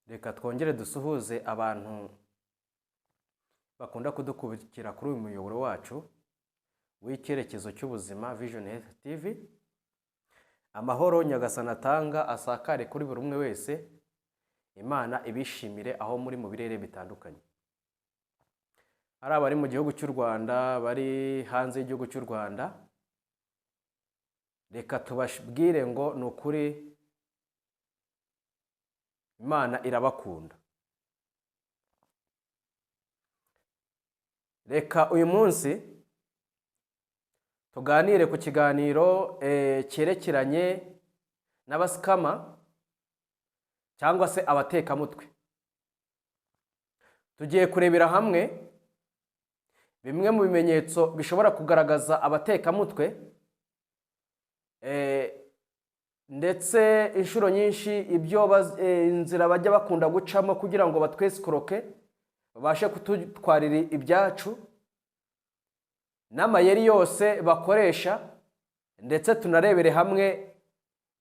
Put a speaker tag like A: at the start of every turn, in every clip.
A: Reka twongere dusuhuze abantu bakunda kudukurikira kuri uyu muyoboro wacu w'icyerekezo cy'ubuzima Vision Health TV. Amahoro Nyagasani atanga asakare kuri buri umwe wese. Imana ibishimire aho muri mu birere bitandukanye. Hari abari mu gihugu cy'u Rwanda, bari hanze y'igihugu cy'u Rwanda. Reka tubabwire ngo ni ukuri Imana irabakunda. Reka uyu munsi tuganire ku kiganiro cyerekeranye n'abasikama cyangwa se abatekamutwe. Tugiye kurebera hamwe bimwe mu bimenyetso bishobora kugaragaza abatekamutwe, ndetse inshuro nyinshi ibyo inzira bajya bakunda gucamo kugira ngo batwesikoroke babashe kututwarira ibyacu, n'amayeri yose bakoresha, ndetse tunarebere hamwe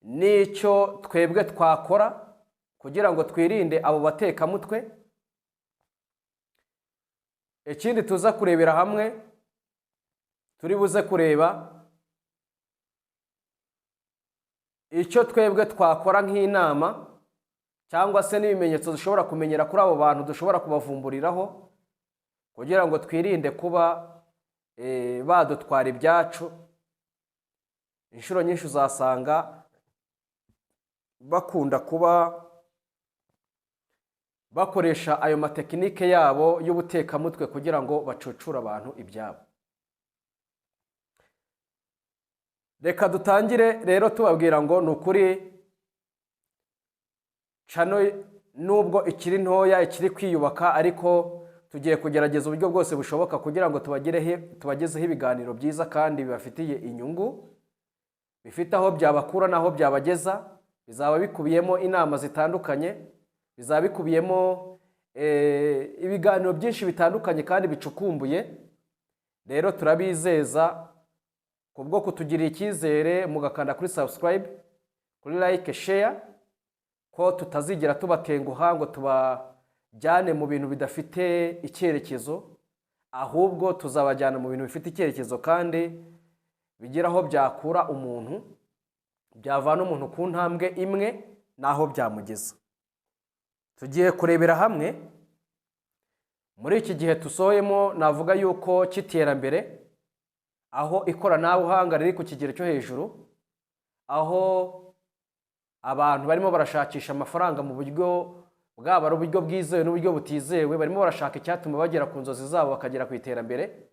A: n'icyo twebwe twakora kugira ngo twirinde abo batekamutwe. Ikindi tuza kurebera hamwe, turi buze kureba icyo twebwe twakora nk'inama cyangwa se n'ibimenyetso dushobora kumenyera kuri abo bantu dushobora kubavumburiraho kugira ngo twirinde kuba badutwara ibyacu. Inshuro nyinshi uzasanga bakunda kuba bakoresha ayo matekinike yabo y'ubutekamutwe kugira ngo bacucure abantu ibyabo. Reka dutangire rero tubabwira ngo ni ukuri channel nubwo ikiri ntoya, ikiri kwiyubaka, ariko tugiye kugerageza uburyo bwose bushoboka kugira ngo tubagezeho ibiganiro byiza kandi bibafitiye inyungu, bifite aho byabakura n'aho byabageza. Bizaba bikubiyemo inama zitandukanye, bizaba bikubiyemo ibiganiro byinshi bitandukanye kandi bicukumbuye. Rero turabizeza kubwo kutugirira icyizere mugakanda kuri subscribe, kuri like, share, ko tutazigera tubatenguha ngo tubajyane mu bintu bidafite icyerekezo, ahubwo tuzabajyana mu bintu bifite icyerekezo kandi bigira aho byakura umuntu, byavana umuntu ku ntambwe imwe naho byamugeza. Tugiye kurebera hamwe muri iki gihe tusohoyemo, navuga yuko cy'iterambere, aho ikoranabuhanga riri ku kigero cyo hejuru, aho abantu barimo barashakisha amafaranga mu buryo bwaba ari uburyo bwizewe n'uburyo butizewe, barimo barashaka icyatuma bagera ku nzozi zabo bakagera ku iterambere.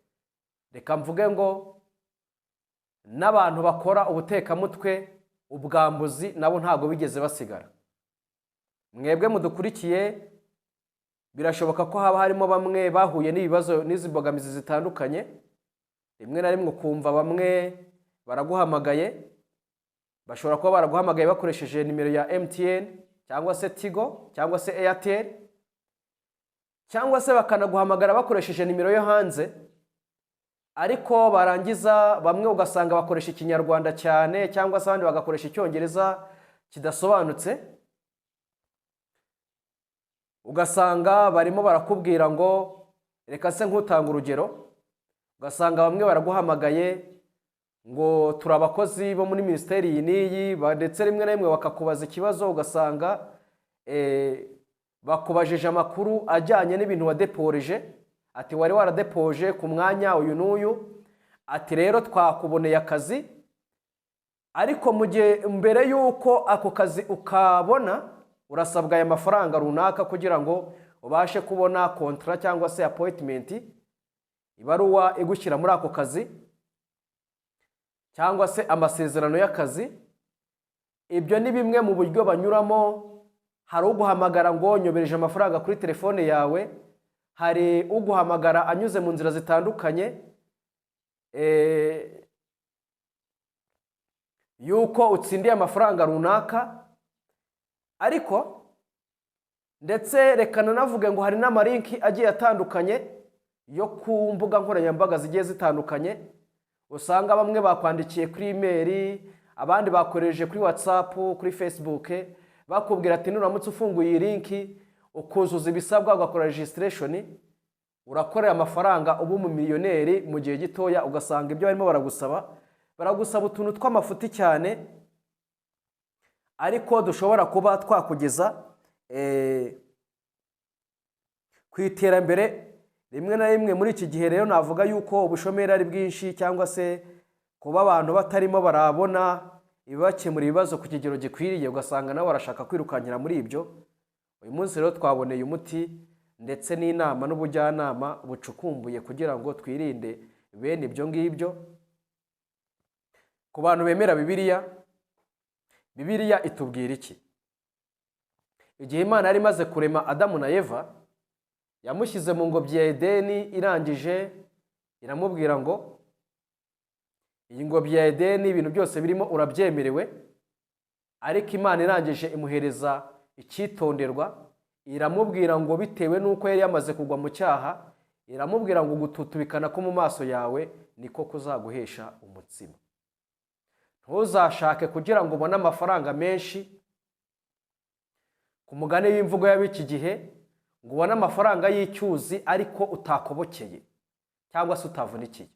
A: Reka mvuge ngo n'abantu bakora ubutekamutwe, ubwambuzi, nabo ntabwo bigeze basigara. Mwebwe mudukurikiye, birashoboka ko haba harimo bamwe bahuye n'ibibazo n'izi mbogamizi zitandukanye. Rimwe na rimwe ukumva bamwe baraguhamagaye, bashobora kuba baraguhamagaye bakoresheje nimero ya MTN cyangwa se Tigo cyangwa se Airtel, cyangwa se bakanaguhamagara bakoresheje nimero yo hanze, ariko barangiza bamwe ugasanga bakoresha ikinyarwanda cyane cyangwa se abandi bagakoresha icyongereza kidasobanutse. Ugasanga barimo barakubwira ngo, reka se nk'utanga urugero, ugasanga bamwe baraguhamagaye ngo turi abakozi bo muri minisiteri iyi n'iyi, ndetse rimwe na rimwe bakakubaza ikibazo, ugasanga bakubajije amakuru ajyanye n'ibintu wadeporeje. Ati wari waradepoje ku mwanya uyu n'uyu, ati rero twakuboneye akazi, ariko mu gihe mbere y'uko ako kazi ukabona urasabwa aya mafaranga runaka kugira ngo ubashe kubona kontra cyangwa se appointment, ibaruwa igushyira muri ako kazi cyangwa se amasezerano y'akazi. Ibyo ni bimwe mu buryo banyuramo. Hari uguhamagara ngo nyobereje amafaranga kuri telefone yawe, hari uguhamagara anyuze mu nzira zitandukanye yuko utsindiye amafaranga runaka. Ariko ndetse reka nanavuge ngo hari n'amalinki agiye atandukanye yo ku mbuga nkoranyambaga zigiye zitandukanye. Usanga bamwe bakwandikiye kuri email, abandi bakoresheje kuri WhatsApp, kuri Facebook, bakubwira ati nuramutse ufunguye iyi linki ukuzuza ibisabwa, ugakora registration, urakorera amafaranga, ubu mu miliyoneri mu gihe gitoya, ugasanga ibyo barimo baragusaba utuntu tw'amafuti cyane, ariko dushobora kuba twakugeza ku iterambere rimwe na rimwe. Muri iki gihe rero navuga yuko ubushomeri ari bwinshi, cyangwa se kuba abantu batarimo barabona ibibakemura ibibazo ku kigero gikwiriye, ugasanga nabo barashaka kwirukankira muri ibyo. Uyu munsi rero twaboneye umuti ndetse n'inama n'ubujyanama bucukumbuye kugira ngo twirinde bene ibyo ngibyo. Ku bantu bemera Bibiliya itubwira iki? Igihe Imana yari imaze kurema Adamu na Eva, yamushyize mu ngobyi ya Edeni, irangije iramubwira ngo iyi ngobyi ya Edeni ibintu byose birimo urabyemerewe, ariko Imana irangije imuhereza icyitonderwa, iramubwira ngo bitewe n'uko yari yamaze kugwa mu cyaha, iramubwira ngo gututubikana ko mu maso yawe niko kuzaguhesha umutsima. Ntuzashake kugira ngo ubone amafaranga menshi, ku mugani w'imvugo y'ab'iki gihe, ngo ubone amafaranga y'icyuzi ariko utakobokeye cyangwa se utavunikiye.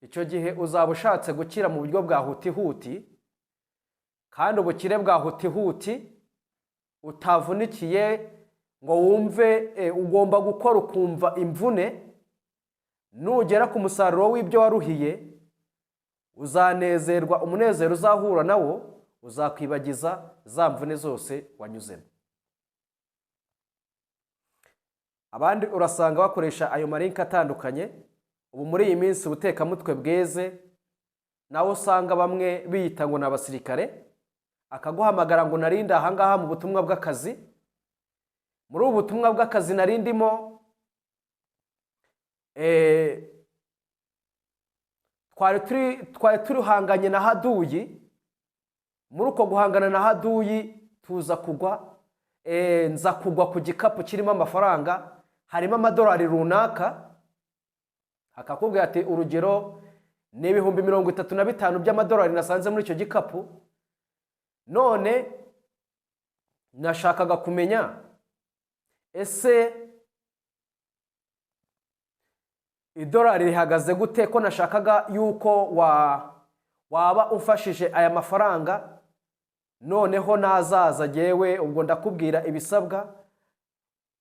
A: Icyo gihe uzaba ushatse gukira mu buryo bwa hutihuti, kandi ubukire bwa hutihuti utavunikiye ngo wumve ugomba gukora ukumva imvune. Nugera ku musaruro w'ibyo waruhiye, uzanezerwa, umunezero uzahura nawo uzakwibagiza za mvune zose wanyuzemo. Abandi urasanga bakoresha ayo malinki atandukanye. Ubu muri iyi minsi ubutekamutwe bweze, nawe usanga bamwe biyita ngo ni abasirikare, akaguhamagara ngo narinde ahangaha mu butumwa bw'akazi. Muri ubu butumwa bw'akazi narindimo, twari turihanganye na haduyi. Muri uko guhangana na haduyi tuza kugwa, nza kugwa ku gikapu kirimo amafaranga, harimo amadolari runaka, akakubwira ati urugero ni ibihumbi 35 by'amadolari nasanze muri icyo gikapu. None nashakaga kumenya ese idolari rihagaze gute, ko nashakaga yuko waba umfashije aya mafaranga. Noneho nazaza jyewe, ubwo ndakubwira ibisabwa,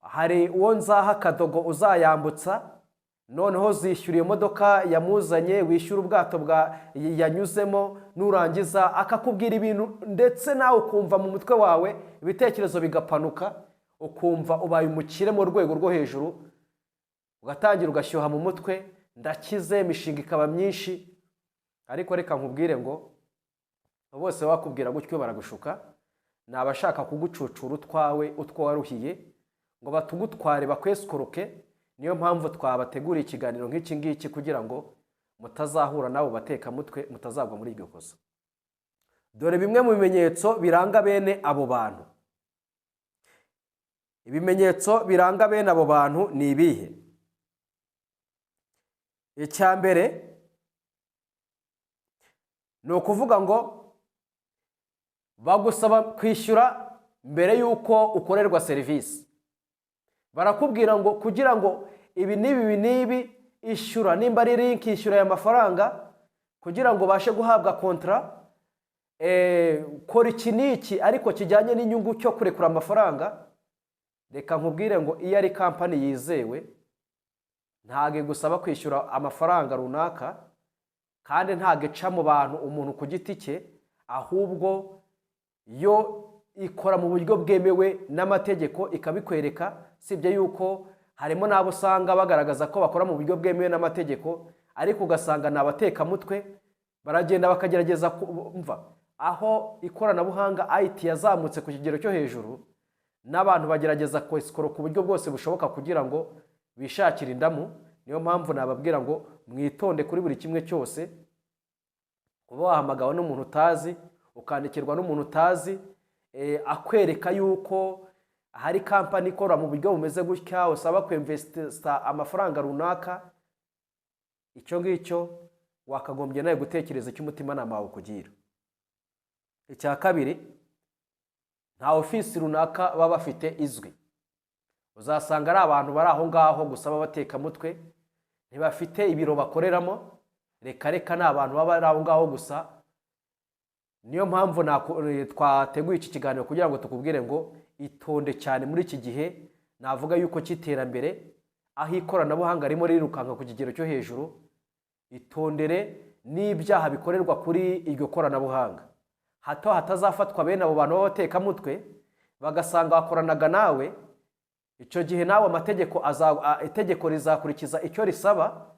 A: hari uwo nzaha akadogo uzayambutsa, noneho zishyura iyo modoka yamuzanye, wishyura ubwato yanyuzemo, nurangiza akakubwira ibintu, ndetse nawe ukumva mu mutwe wawe ibitekerezo bigapanuka, ukumva ubaye umukire mu rwego rwo hejuru, ugatangira ugashyuha mu mutwe, ndakize, imishinga ikaba myinshi. Ariko reka nkubwire ngo bose wakubwira gutyo baragushuka, ni abashaka kugucucura utwawe, utwo waruhiye, ngo batugutware bakwesikuruke. Niyo mpamvu twabateguriye ikiganiro nk'iki ngiki, kugira ngo mutazahura nabo batekamutwe, mutazagwa muri iryo kosa. Dore bimwe mu bimenyetso biranga bene abo bantu. Ibimenyetso biranga bene abo bantu ni ibihe? Icya mbere ni ukuvuga ngo bagusaba kwishyura mbere y'uko ukorerwa serivisi. Barakubwira ngo kugira ngo ibi n'ibi ishyura, nimba ari link ishyura aya mafaranga kugira ngo bashe guhabwa kontra, kora iki n'iki ariko kijyanye n'inyungu cyo kurekura amafaranga. Reka nkubwire ngo iyo ari kampani yizewe, ntabwo igusaba kwishyura amafaranga runaka, kandi ntabwo ica mu bantu umuntu ku giti cye, ahubwo yo ikora mu buryo bwemewe n'amategeko ikabikwereka. Sibye yuko harimo n'abo usanga bagaragaza ko bakora mu buryo bwemewe n'amategeko, ariko ugasanga ni abatekamutwe, baragenda bakagerageza kumva aho ikoranabuhanga IT yazamutse ku kigero cyo hejuru, n'abantu bagerageza kwesikoro ku buryo bwose bushoboka kugira ngo bishakire indamu. Niyo mpamvu nababwira ngo mwitonde kuri buri kimwe cyose. Kuba wahamagawe n'umuntu utazi, ukandikirwa n'umuntu utazi, akwereka yuko hari kampani ikora mu buryo bumeze gutya, usaba kwinvesta amafaranga runaka, icyo ngicyo wakagombye nawe gutekereza icyo umutima nama wawe kugira. Icya kabiri, nta ofisi runaka baba bafite izwi. Uzasanga ari abantu bari aho ngaho gusa b'abatekamutwe, ntibafite ibiro bakoreramo, reka ni abantu baba bari aho ngaho gusa. Niyo mpamvu twateguye iki kiganiro kugira ngo tukubwire ngo itonde cyane muri iki gihe navuga yuko cy'iterambere, aho ikoranabuhanga ririmo rirukanka ku kigero cyo hejuru. Itondere n'ibyaha bikorerwa kuri iryo koranabuhanga, hato hatazafatwa bene abo bantu b'abatekamutwe bagasanga bakoranaga nawe. Icyo gihe nawe itegeko rizakurikiza icyo risaba,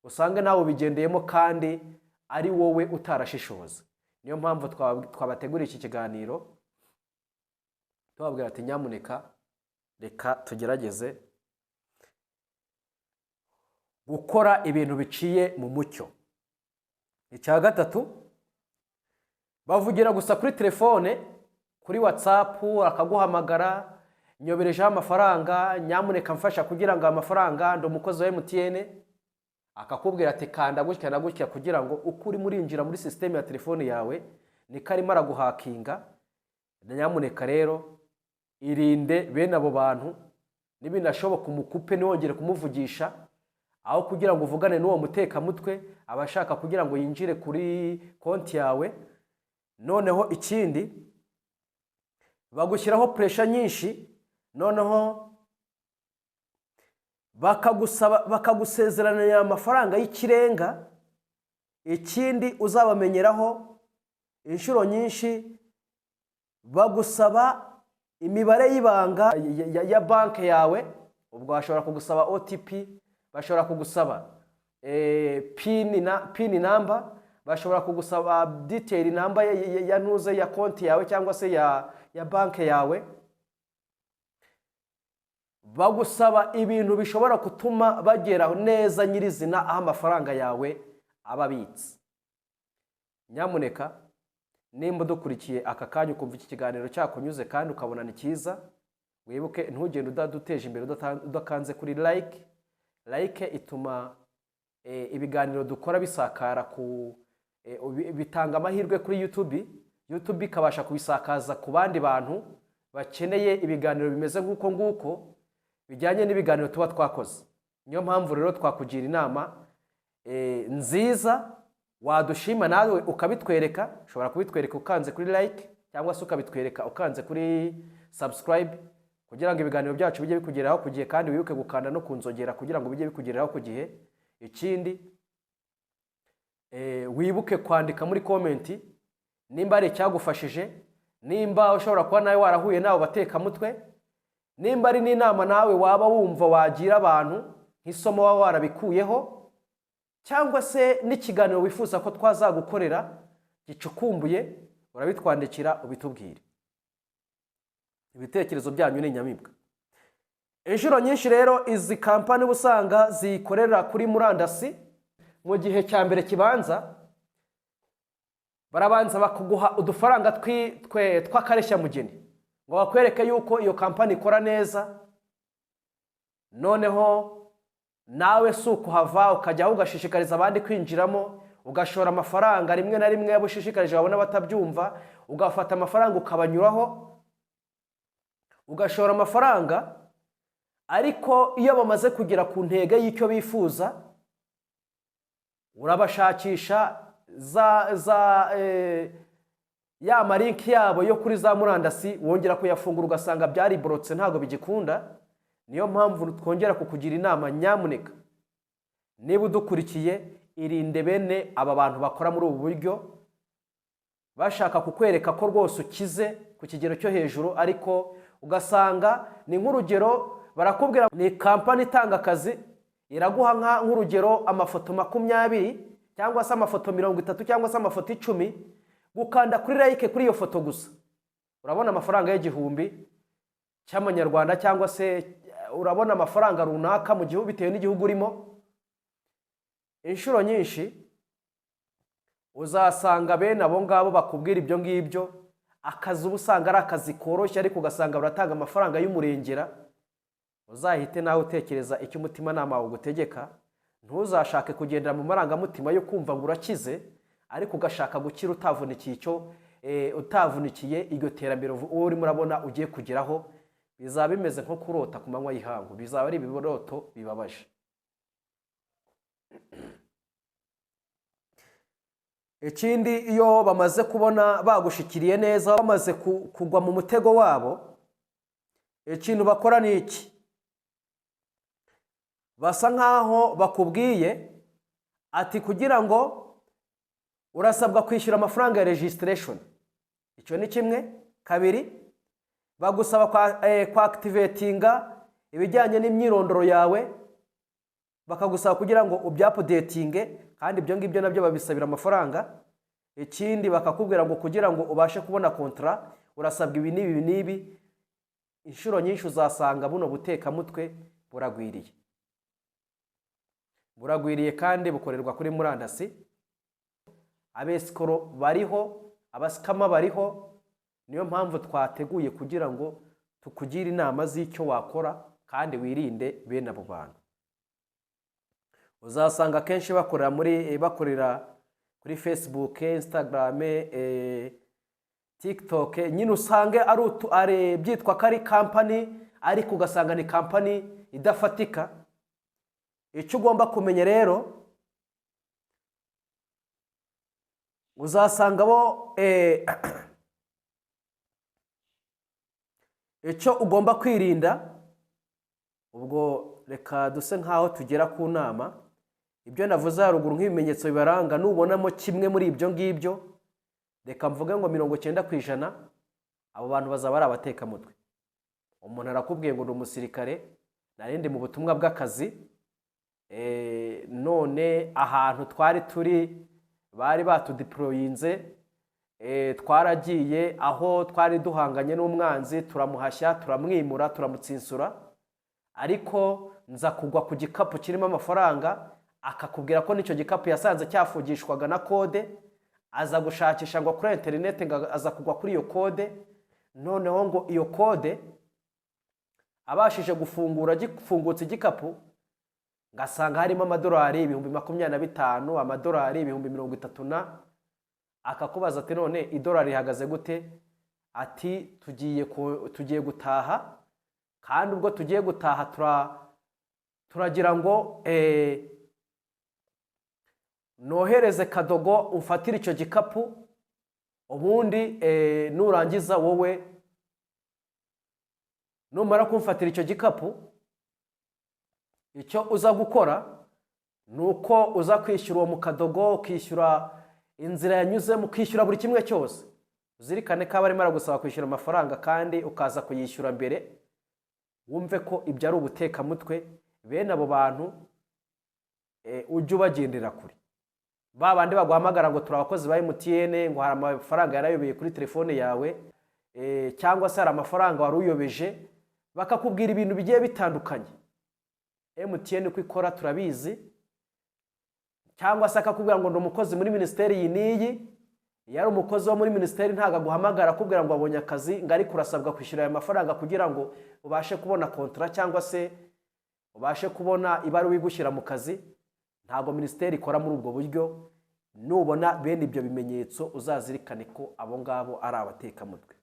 A: usange nawe bigendeyemo kandi ari wowe utarashishoza. Niyo mpamvu twabateguriye iki kiganiro tubabwira ati nyamuneka reka tugerageze gukora ibintu biciye mu mucyo. Icya gatatu, bavugira gusa kuri telefone, kuri WhatsApp, akaguhamagara, nyoberejeho amafaranga, nyamuneka mfasha kugira ngo amafaranga, ndo umukozi wa MTN, akakubwira ati kanda gutya na gutya kugira ngo uko uri murinjira muri system ya telefone yawe niko arimo araguhakinga. Nyamuneka rero irinde bene abo bantu, nibinashoboka umukupe ntiwongere kumuvugisha, aho kugira ngo uvugane n'uwo mutekamutwe abashaka kugira ngo yinjire kuri konti yawe. Noneho ikindi, bagushyiraho pressure nyinshi, noneho bakagusezeranya amafaranga y'ikirenga. Ikindi uzabamenyeraho, inshuro nyinshi bagusaba imibare y'ibanga ya banki yawe. Ubwo bashobora kugusaba OTP, bashobora kugusaba pin number, bashobora kugusaba detail number ya nuze ya konti yawe cyangwa se ya banki yawe. Bagusaba ibintu bishobora gutuma bagera neza nyirizina aho amafaranga yawe ababitse. Nyamuneka nimba dukurikiye aka kanya ukumva iki kiganiro cyakunyuze kandi ukabona ni cyiza, wibuke ntugende udaduteje imbere udakanze kuri like ituma ibiganiro dukora bisakara bitanga amahirwe kuri YouTube ikabasha kubisakaza ku bandi bantu bakeneye ibiganiro bimeze nk'uko nguko bijyanye n'ibiganiro tuba twakoze. Niyo mpamvu rero twakugira inama nziza, wadushima nawe ukabitwereka. Ushobora kubitwereka ukanze kuri like, cyangwa se ukabitwereka ukanze kuri subscribe, kugira ngo ibiganiro byacu bijye bikugeraho ku gihe, kandi wibuke gukanda no kunzogera kugira ngo bijye bikugeraho ku gihe. Ikindi, wibuke kwandika muri comment nimba ari cyagufashije, nimba ushobora kuba nawe warahuye nawe batekamutwe, nimba ari n'inama nawe waba wumva wagira abantu nk'isomo waba warabikuyeho, cyangwa se n'ikiganiro wifuza ko twazagukorera gicukumbuye, urabitwandikira ubitubwire. Ibitekerezo byanyu ni inyamibwa. Inshuro nyinshi rero izi kampani usanga zikorera kuri murandasi. Mu gihe cya mbere kibanza barabanza bakuguha udufaranga tw'akareshya mugeni ngo bakwereke yuko iyo kampani ikora neza. Noneho nawe si ukuhava ukajya ugashishikariza abandi kwinjiramo, ugashora amafaranga rimwe na rimwe yabushishikarije babona batabyumva, ugafata amafaranga ukabanyuraho ugashora amafaranga. Ariko iyo bamaze kugera ku ntego y'icyo bifuza, urabashakisha ya malinki yabo yo kuri za murandasi, wongera kuyafungura ugasanga byari borotse, ntago bigikunda. Niyo mpamvu twongera kukugira inama, nyamuneka niba udukurikiye irinde bene aba bantu bakora muri ubu buryo, bashaka kukwereka ko rwose ukize ku kigero cyo hejuru, ariko ugasanga ni nk'urugero barakubwira ni kampani itanga akazi, iraguha nk'urugero amafoto 20 cyangwa se amafoto 30 cyangwa se amafoto 10, gukanda kuri like kuri iyo foto gusa urabona amafaranga y'igihumbi cy'amanyarwanda, cyangwa se urabona amafaranga runaka mu gihugu bitewe n'igihugu urimo. Inshuro nyinshi uzasanga bene abo ngabo bakubwira ibyo ngibyo, akazi ubusanga ari akazi koroshye, ariko ugasanga baratanga amafaranga y'umurengera. Uzahite nawe utekereza icyo umutima nama ugutegeka. Ntuzashake kugendera mu marangamutima yo kumva ngo urakize, ariko ugashaka gukira utavunikiye icyo utavunikiye iryo terambere uwo urimo urabona ugiye kugeraho, bizaba bimeze nko kurota ku manywa y'ihangu, bizaba ari ibiroto bibabaje. Ikindi, iyo bamaze kubona bagushikiriye neza, bamaze kugwa mu mutego wabo, ikintu bakora ni iki? Basa nkaho bakubwiye ati kugira ngo urasabwa kwishyura amafaranga ya registration. Icyo ni kimwe. Kabiri, bagusaba kwa activatinga ibijyanye n'imyirondoro yawe, bakagusaba kugira ngo ubyapudetinge, kandi ibyo ngibyo nabyo babisabira amafaranga. Ikindi, bakakubwira ngo kugira ngo ubashe kubona kontra urasabwa ibi n'ibi n'ibi. Inshuro nyinshi uzasanga buno butekamutwe buragwiriye kandi bukorerwa kuri murandasi. Abesikoro bariho, abasikama bariho. Niyo mpamvu twateguye kugira ngo tukugire inama z'icyo wakora kandi wirinde bene abo bantu. Uzasanga kenshi bakorera kuri Facebook, Instagram, TikTok, nyine usange ari byitwa ko ari company, ariko ugasanga ni company idafatika. Icyo ugomba kumenya rero, uzasanga bo icyo ugomba kwirinda. Ubwo reka duse nkaho tugera ku nama. Ibyo navuze haruguru nk'ibimenyetso bibaranga, nubonamo kimwe muri ibyo ngibyo, reka mvuge ngo 90% abo bantu bazaba ari abatekamutwe. Umuntu arakubwiye ngo ni umusirikare, narindi mu butumwa bw'akazi, none ahantu twari turi bari batudeployinze, twaragiye aho twari duhanganye n'umwanzi, turamuhashya, turamwimura, turamutsinsura, ariko nza kugwa ku gikapu kirimo amafaranga, akakubwira ko n'icyo gikapu yasanze cyafugishwaga na kode, aza gushakisha ngo kuri internet, aza kugwa kuri iyo kode. Noneho ngo iyo kode abashije gifungutse igikapu, ngasanga harimo amadolari 25,000, amadolari 30,000. Akakubaza ati none idolari ihagaze gute? Ati tugiye gutaha, kandi ubwo tugiye gutaha turagira ngo nohereze kadogo umfatire icyo gikapu, ubundi nurangiza wowe numara kumfatira icyo gikapu, icyo uza gukora nuko uza kwishyura uwo mukadogo, ukishyura inzira yanyuzemo, ukishyura buri kimwe cyose. Uzirikane ko barimo aragusaba kwishyura amafaranga kandi ukaza kuyishyura mbere. Wumve ko ibyo ari ubutekamutwe. Bene abo bantu ujye ubagendera kure. Babandi baguhamagara ngo turabakozi ba MTN, ngo hari amafaranga yarayobeye kuri telefone yawe, cyangwa se hari amafaranga wari uyobeje, bakakubwira ibintu bigiye bitandukanye. MTN uko ikora turabizi, cyangwa se akakubwira ngo ndi umukozi muri ministeri iyi n'iyi. Yari umukozi wo muri ministeri ntaga guhamagara akubwira ngo abonye akazi, ngo ari kurasabwa kwishyura aya mafaranga kugira ngo ubashe kubona kontra, cyangwa se ubashe kubona ibaruwa igushyira mu kazi. Ntago ministeri ikora muri ubwo buryo. Nubona bene ibyo bimenyetso, uzazirikane ko abo ngabo ari abatekamutwe.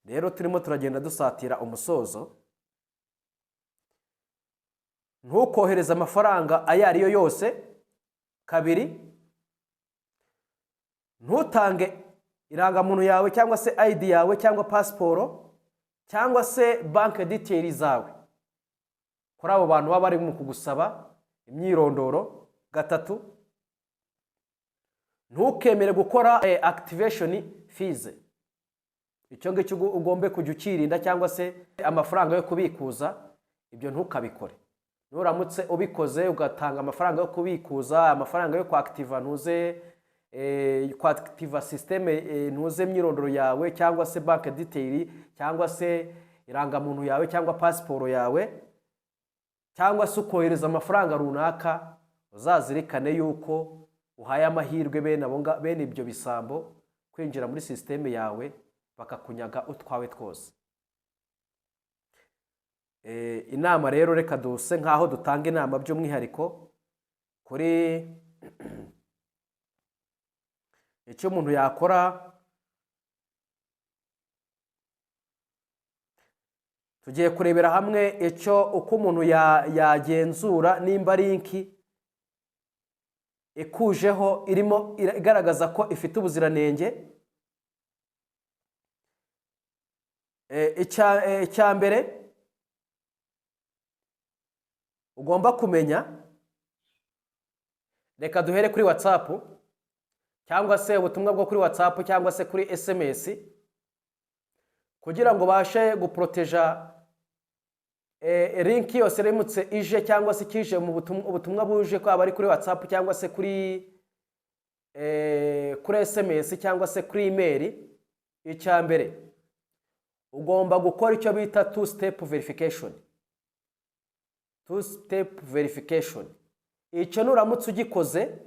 A: Rero turimo turagenda dusatira umusozo. Ntukohereze amafaranga ayo ari yo yose. Kabiri, ntutange irangamuntu yawe cyangwa se ID yawe cyangwa pasiporo cyangwa se bank details zawe kuri abo bantu baba bari mu kugusaba imyirondoro. Gatatu, ntukemere gukora activation fees. Icyo ngicyo ugombe kujya ukirinda, cyangwa se amafaranga yo kubikuza, ibyo ntukabikore. Nuramutse ubikoze ugatanga amafaranga yo kubikuza, amafaranga yo kwactiva kwactiva system ntuze myirondoro yawe, cyangwa se bank detail, cyangwa se irangamuntu yawe cyangwa pasiporo yawe, cyangwa se ukohereza amafaranga runaka, uzazirikane yuko uhaye amahirwe bene ibyo bisambo kwinjira muri system yawe bakakunyaga utwawe twose. Inama rero, reka duse nkaho dutanga inama by'umwihariko kuri icyo umuntu yakora, tugiye kurebera hamwe uko umuntu yagenzura nimba linki ikujeho irimo igaragaza ko ifite ubuziranenge. Icya mbere ugomba kumenya, reka duhere kuri WhatsApp cyangwa se ubutumwa bwo kuri WhatsApp cyangwa se kuri SMS, kugira ngo ubashe guproteja link yose remutse ije cyangwa se kije mu ubutumwa buje ko abari kuri WhatsApp cyangwa se kuri SMS cyangwa se kuri email. Icya mbere ugomba gukora icyo bita two step verification. Icyo nuramutse ugikoze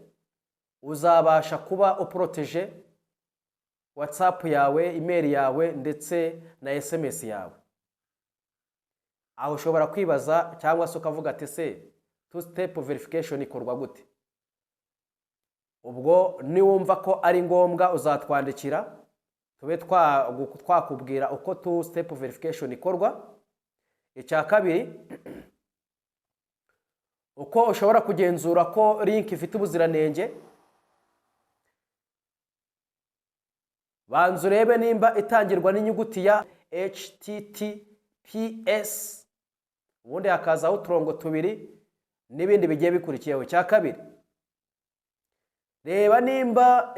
A: uzabasha kuba uproteje WhatsApp yawe, email yawe ndetse na SMS yawe. Aho ushobora kwibaza cyangwa se ukavuga ati se two step verification ikorwa gute? Ubwo niwumva ko ari ngombwa uzatwandikira tube twakubwira uko two step verification ikorwa. Icya kabiri, uko ushobora kugenzura ko link ifite ubuziranenge, banza urebe nimba itangirwa n'inyuguti ya HTTPS, ubundi hakazaho uturongo tubiri n'ibindi bigiye bikurikiyeho. Icya kabiri, reba nimba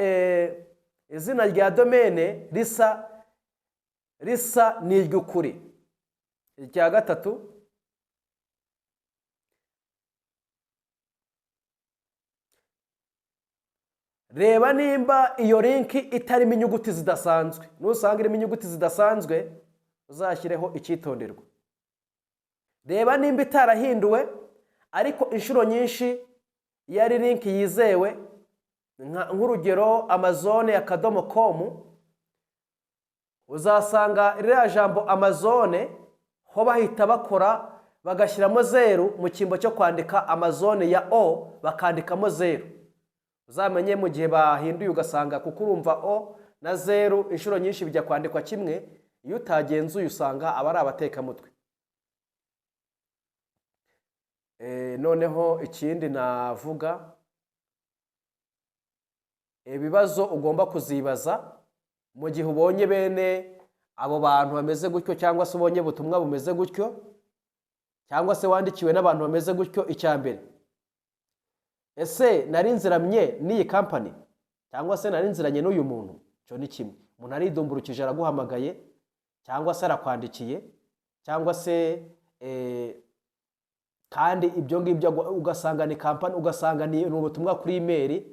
A: izina rya domaine risa n'iry'ukuri. Icya gatatu, reba nimba iyo link itarimo inyuguti zidasanzwe. Nusanga irimo inyuguti zidasanzwe uzashyireho icyitonderwa. Reba nimba itarahinduwe ariko inshuro nyinshi iyo ari link yizewe, nk'urugero amazone.com, uzasanga ririya jambo amazone ho bahita bakora bagashyiramo 0 mu cyimbo cyo kwandika amazone ya o bakandikamo 0. Uzamenye mu gihe bahinduye ugasanga kuko urumva o na 0 inshuro nyinshi bijya kwandikwa kimwe, iyo utagenzuye usanga aba ari abatekamutwe. Noneho ikindi navuga, ibibazo ugomba kuzibaza mu gihe ubonye bene abo bantu bameze gutyo cyangwa se ubonye ubutumwa bumeze gutyo cyangwa se wandikiwe n'abantu bameze gutyo. Icya mbere, ese nari nziramye n'iyi company cyangwa se nari nziranye n'uyu muntu? Cyo ni kimwe. Umuntu aridumburukije araguhamagaye cyangwa se arakwandikiye cyangwa se kandi ibyo ngibyo ugasanga ni company, ugasanga ni ubutumwa kuri email,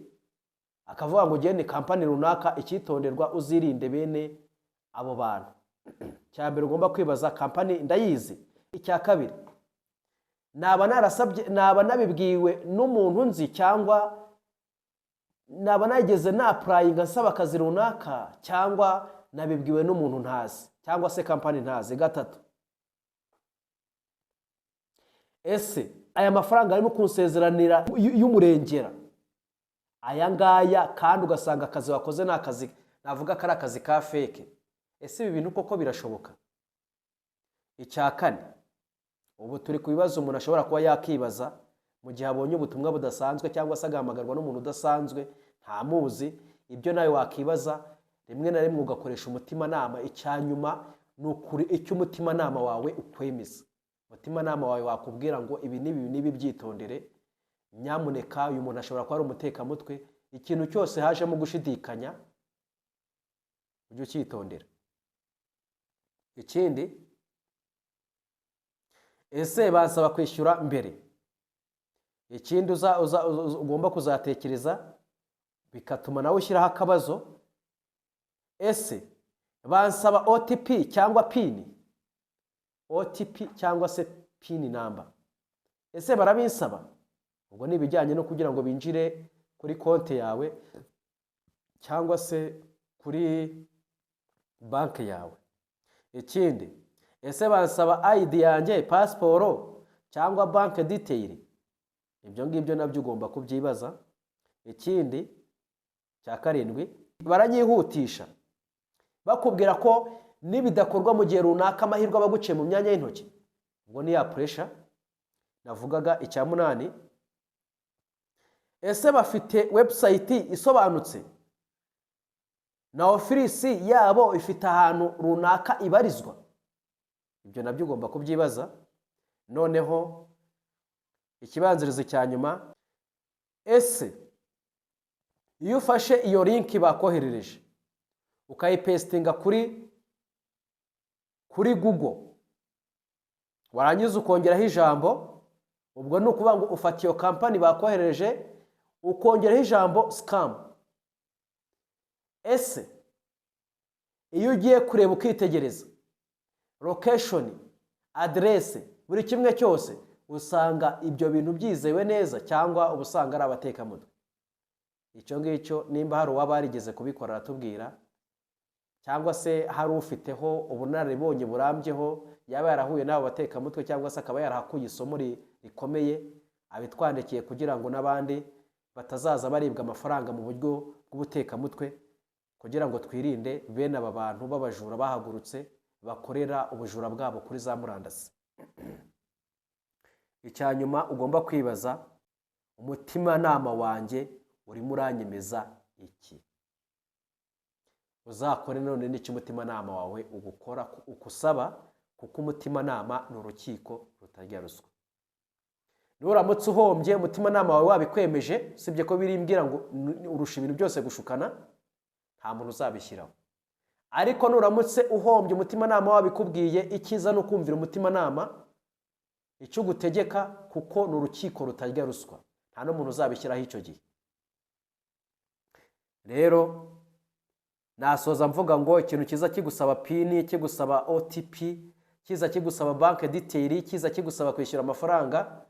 A: akavuga ngo ugiye ni company runaka. Icyitonderwa, uzirinde bene abo bantu. Cya mbere ugomba kwibaza, company ndayizi? Icya kabiri, naba nabibwiwe n'umuntu nzi cyangwa naba nageze na applying nsaba akazi runaka cyangwa nabibwiwe n'umuntu ntazi cyangwa se company ntazi? Gatatu, ese aya mafaranga arimo kunsezeranira y'umurengera aya ngaya, kandi ugasanga akazi wakoze ni akazi navuga ko ari akazi ka fake? Ese ibi bintu koko birashoboka? Icya kane, ubu turi ku bibazo umuntu ashobora kuba yakibaza mu gihe abonye ubutumwa budasanzwe cyangwa se agahamagarwa n'umuntu udasanzwe ntamuzi. Ibyo nawe wakibaza, rimwe na rimwe ugakoresha umutimanama. Icya nyuma ni ukuri icyo umutimanama wawe ukwemeza. Umutimanama wawe wakubwira ngo ibi n'ibi byitondere, nyamuneka uyu muntu ashobora kuba ari umutekamutwe. Ikintu cyose hajemo gushidikanya ujye ucyitondera. Ikindi, ese bansaba kwishyura mbere? Ikindi ugomba kuzatekereza bikatuma nawe ushyiraho akabazo, ese bansaba OTP cyangwa PIN? OTP cyangwa se PIN number, ese barabinsaba? Ubwo ni ibijyanye no kugira ngo binjire kuri konti yawe cyangwa se kuri banki yawe. Ikindi, ese bansaba ID yanjye, passport cyangwa bank detail? Ibyo ngibyo nabyo ugomba kubyibaza. Ikindi, cya karindwi, baranyihutisha bakubwira ko nibidakorwa mu gihe runaka amahirwe aba aguciye mu myanya y'intoki. Ubwo ni ya pressure navugaga. icya munani, ese bafite website isobanutse na ofisi yabo ifite ahantu runaka ibarizwa? Ibyo nabyo ugomba kubyibaza. Noneho ikibanzirizo cya nyuma, ese iyo ufashe iyo link bakoherereje ukayipestinga kuri Google, warangiza ukongeraho ijambo, ubwo ni ukuvuga ngo ufata iyo kampani bakoherereje ukongeraho ijambo scam. Ese iyo ugiye kureba ukitegereza location, address, buri kimwe cyose, usanga ibyo bintu byizewe neza cyangwa ubusanga ari abatekamutwe? Icyo ngicyo nimba hari uwaba yarigeze kubikora aratubwira, cyangwa se hari ufiteho ubunararibonye burambyeho yaba yarahuye n'abo batekamutwe cyangwa se akaba yarahakuye isomo rikomeye, abitwandikiye kugira ngo n'abandi batazaza baribwa amafaranga mu buryo bw'ubutekamutwe, kugira ngo twirinde bene aba bantu b'abajura bahagurutse bakorera ubujura bwabo kuri za murandasi. Icya nyuma ugomba kwibaza, umutimanama wanjye urimo uranyemeza iki? Uzakore none n'iki umutimanama wawe ugukora ukusaba, kuko umutimanama ni urukiko rutarya ruswa. Nuramutse uhombye umutimanama wawe wabikwemeje, sibye ko birimbwira ngo urusha ibintu byose gushukana, nta muntu uzabishyiraho. Ariko nuramutse uhombye umutimanama wabikubwiye, icyiza no kumvira umutimanama icyo gutegeka, kuko ni urukiko rutarya ruswa, nta n'umuntu uzabishyiraho icyo gihe. Rero nasoza mvuga ngo ikintu kiza kigusaba pini, kigusaba OTP, kiza kigusaba bank detail, kiza kigusaba kwishyura amafaranga,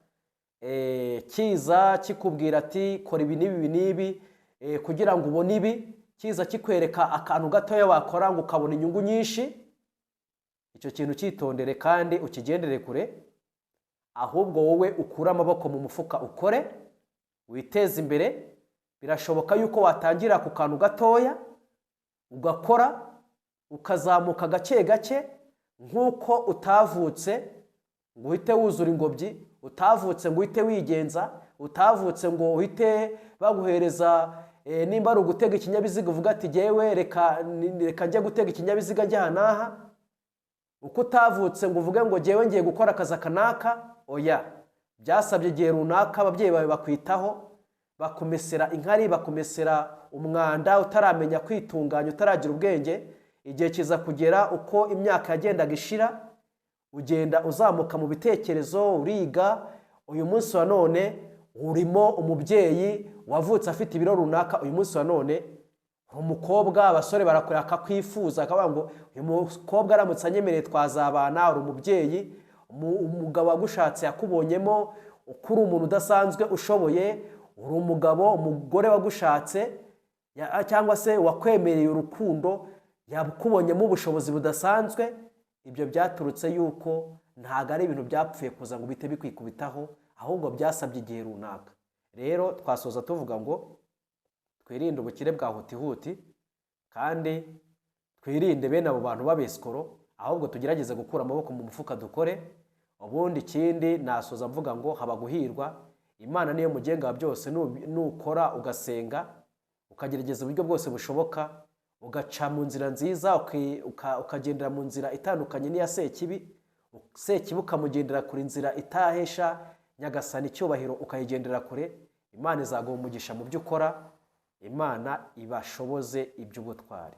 A: kiza kikubwira ati kora ibi n'ibi n'ibi kugira ngo ubone ibi, kiza kikwereka akantu gatoya wakora ngo ukabona inyungu nyinshi. Icyo kintu cyitondere kandi ukigendere kure, ahubwo wowe ukura amaboko mu mufuka ukore, witeze imbere. Birashoboka yuko watangira ku kantu gatoya ugakora ukazamuka gake gake, nk'uko utavutse ngo uhite wuzura ingobyi, utavutse ngo uhite wigenza, utavutse ngo uhite baguhereza nimba ari ugutega ikinyabiziga uvuga ati jyewe reka njye gutega ikinyabiziga njya n'aha. Uko utavutse ngo uvuge ngo jyewe ngiye gukora akazi kanaka, oya, byasabye igihe runaka ababyeyi bawe bakwitaho, bakumesera inkari, bakumesera umwanda, utaramenya kwitunganya, utaragira ubwenge. Igihe kiza kugera uko imyaka yagendaga ishira, ugenda uzamuka mu bitekerezo, uriga. Uyu munsi wa none urimo umubyeyi wavutse afite ibiro runaka, uyu munsi wa none umukobwa, abasore barakureka akakwifuza, akavuga ngo uyu mukobwa aramutse anyemereye twazabana. Uri umubyeyi, umugabo wagushatse yakubonyemo ukuri umuntu udasanzwe ushoboye. Uri umugabo, umugore wagushatse cyangwa se wakwemereye urukundo yakubonyemo ubushobozi budasanzwe. Ibyo byaturutse yuko ntago ari ibintu byapfuye kuza ngo bite bikwikubitaho, ahubwo byasabye igihe runaka. Rero twasoza tuvuga ngo twirinde ubukire bwa hutihuti, kandi twirinde bene abo bantu b'abesikoro, ahubwo tugerageze gukura amaboko mu mufuka dukore. Ubundi ikindi nasoza mvuga ngo haba guhirwa. Imana niyo mugenga wa byose. Nukora ugasenga ukagerageza uburyo bwose bushoboka, ugaca mu nzira nziza, ukagendera mu nzira itandukanye n'iya Sekibi, Sekibi ukamugendera kure inzira itahesha Nyagasani icyubahiro, ukayigendera kure, Imana izaguha umugisha mu byo ukora. Imana ibashoboze iby'ubutwari.